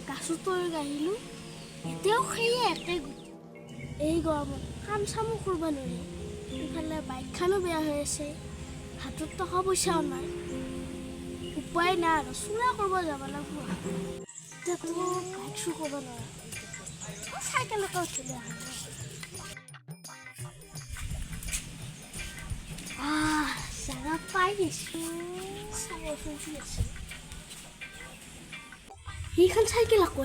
গাছত তৰি আহিলোঁ এতিয়াও সেয়ে একে গতি এই গৰমত কাম চামো কৰিব নোৱাৰি ইফালে বাইকখনো বেয়া হৈ আছে হাতত টকা পইচাও নাই উপায় নাই আৰু চুৰা কৰিব যাব লাগিব এতিয়াতো বাইক চুৰ কৰিব নোৱাৰা চাইকেলকে উঠিলে জাগা পাই গৈছোঁ চাবচোন কি আছে সেইখন চাইকেল আকৌ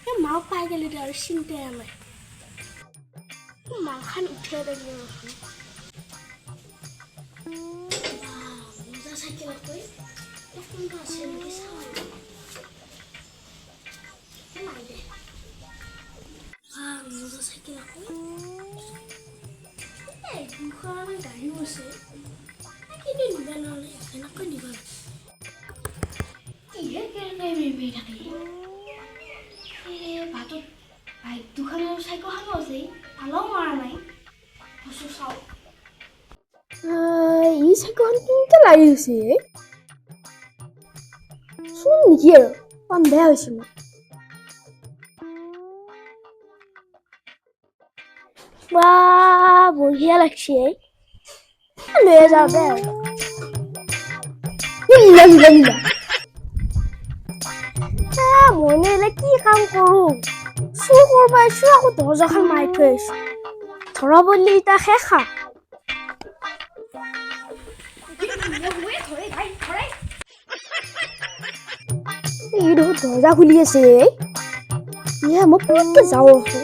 এই মাও পাই গ'লে আৰু চিন্তাই নাই মাখান উঠিয়াই থাকিব মজা চাইকেল আকৌ কোনটো আছে নেকি চাওঁ নাই দে মজা চাইকেল আকৌ দুখন গাড়ীও আছে কিন্তু নিবা নহ'লে এনেকৈ নিবা কিহে কেনেকৈ মেৰি থাকে ভাতত বাইক দুখন আৰু চাইকেলখনো আছে আলাও মৰা নাই বস্তু চাওঁ এই চাইকেলখন কেনেকৈ লাগি গৈছে চোন নেকি আৰু পাম বেয়া হৈছে মোৰ বা বঢ়িয়া লাগছে লৈ যাওঁ দে মইনো এলে কি কাম কৰো চুৰ কৰিব আহিছো আকৌ দৰ্জাখন মাৰি থৈ আহিছো ধৰা বুলি এতিয়া শেষা এই দেখোন দৰ্জা খুলি আছে মই পটককে যাওঁ আকৌ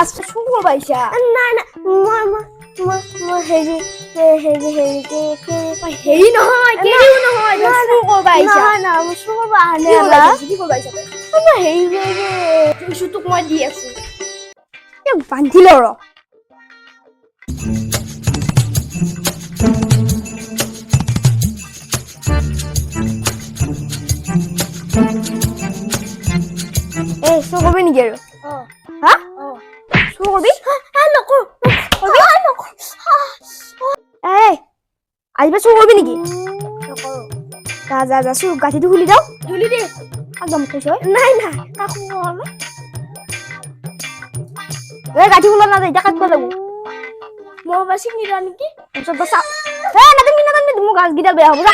চুৰ পাইছা নাই নাই মই হেৰি নহয় কেলেও নহয় চুৰ কৰিব আহিছা নহয় মই চুৰ কৰিব অহা নাই কি কৰিব আহিছা মই হেৰি তোক মই দি আছো বান্ধি ল ৰ এই চুৰ কৰিবি নেকি আৰু হা চুৰ কৰিবি নকৰো আজিবা চুৰ কৰিবি নেকি নকৰো যা চুৰ গাঁঠিটো খুলি যাও খুলি দে একদম কৈছ নাই কাকো গাঁঠি খোলা নাযায় এতিয়া কাটিব লাগিব মই বাছি নিৰা নেকি নাথাকিবি মোৰ গাছকেইডাল বেয়া হ'ব যা